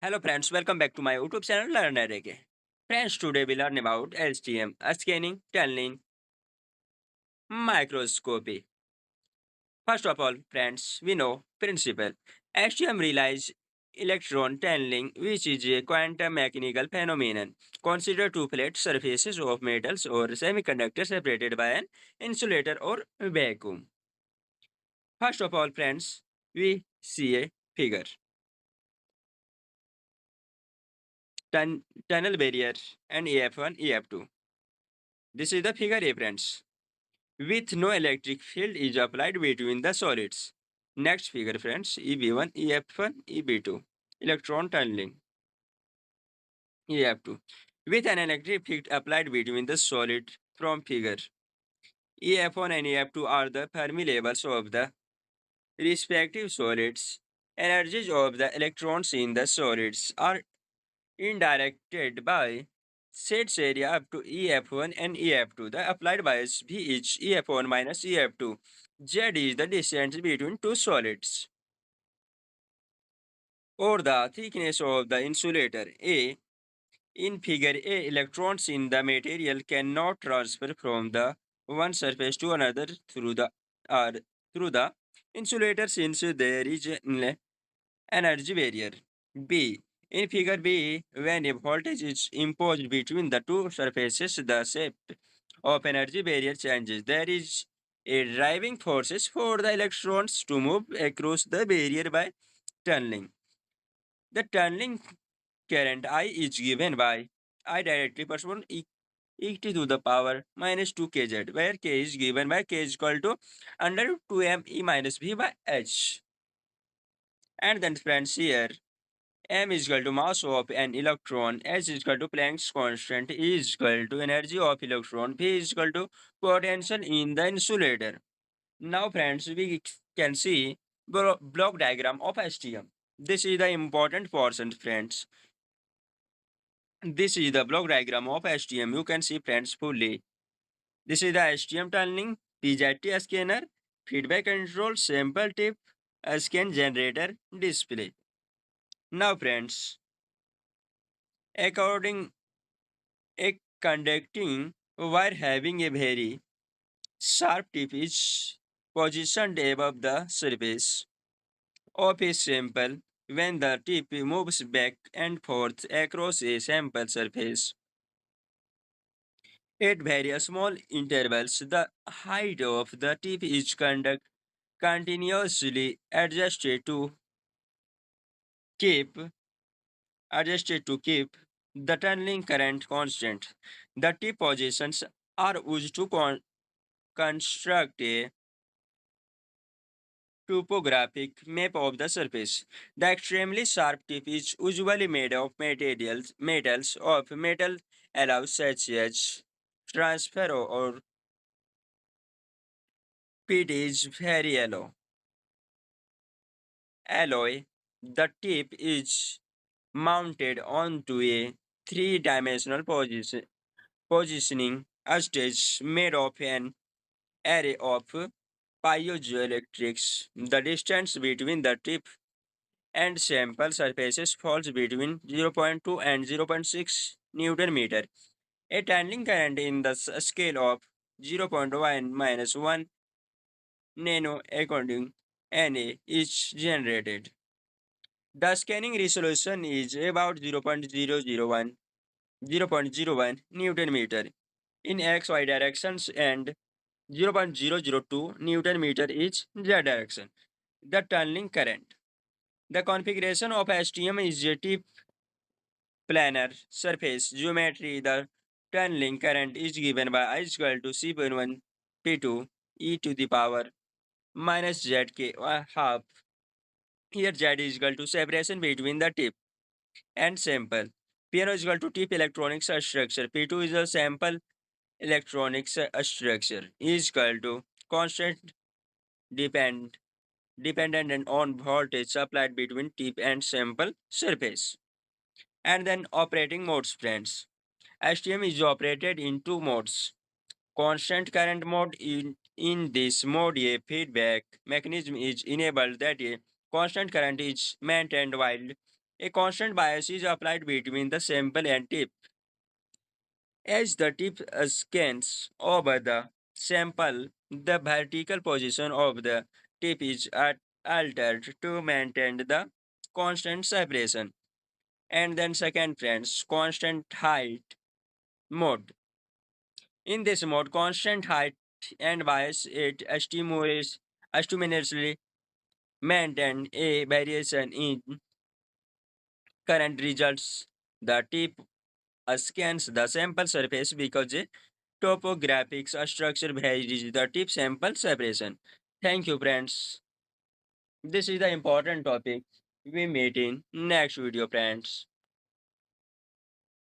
Hello friends, welcome back to my YouTube channel Learner again. Friends, today we learn about STM, scanning, tunneling, microscopy. First of all, friends, we know principle. STM relies electron tunneling, which is a quantum mechanical phenomenon. Consider two flat surfaces of metals or semiconductors separated by an insulator or vacuum. First of all, friends, we see a figure. Tunnel barrier and EF1, EF2. This is the figure A, friends, with no electric field is applied between the solids. Next figure, friends, EB1, EF1, EB2. Electron tunneling, EF2. With an electric field applied between the solid from figure. EF1 and EF2 are the Fermi levels of the respective solids. Energies of the electrons in the solids are indirected by sets area up to EF1 and EF2. The applied bias V is EF1 minus EF2. Z is the distance between two solids. Or the thickness of the insulator A. In figure A, electrons in the material cannot transfer from the one surface to another uh, through the insulator since there is an energy barrier. B. In figure B, when a voltage is imposed between the two surfaces, the shape of energy barrier changes. There is a driving forces for the electrons to move across the barrier by tunneling. The tunneling current I is given by I directly person e to the power minus 2 kz, where k is given by k is equal to under 2m e minus v by h. And then friends here, m is equal to mass of an electron, h is equal to Planck's constant, E is equal to energy of electron, P is equal to potential in the insulator. Now friends, we can see block diagram of STM. This is the important portion, friends. This is the block diagram of STM. You can see friends fully. This is the STM tunneling, PZT scanner, feedback control, sample tip, scan generator, display. Now friends, according a conducting wire having a very sharp tip is positioned above the surface of a sample when the tip moves back and forth across a sample surface. At very small intervals, the height of the tip is continuously keep adjusted to keep the tunneling current constant. The tip positions are used to construct a topographic map of the surface. The extremely sharp tip is usually made of metals of metal alloys such as transfer or pit is very yellow. Alloy. The tip is mounted onto a three-dimensional positioning stage made of an array of piezoelectrics. The distance between the tip and sample surfaces falls between zero point 0.2 and zero point 0.6 Newton meter. A tunneling current in the scale of zero point 0.1 minus 1 nano according Na is generated. The scanning resolution is about 0.001 Newton meter in XY directions and 0.002 Newton meter is Z direction. The tunneling current. The configuration of STM is a tip planar surface geometry. The tunneling current is given by I is equal to C.1 P2 e to the power minus zk half. Here z is equal to separation between the tip and sample. P1 is equal to tip electronics structure. P2 is a sample electronics structure. E is equal to constant depend dependent and on voltage supplied between tip and sample surface. And then operating modes, friends. STM is operated in two modes. Constant current mode. In this mode, a feedback mechanism is enabled that a constant current is maintained while A constant bias is applied between the sample and tip. As the tip scans over the sample, the vertical position of the tip is altered to maintain the constant separation. And then second friends, constant height mode. In this mode, constant height and bias it estimatorily maintain a variation in current results. The tip scans the sample surface because a topographic structure varies the tip sample separation. Thank you, friends. This is the important topic. We meet in next video, friends.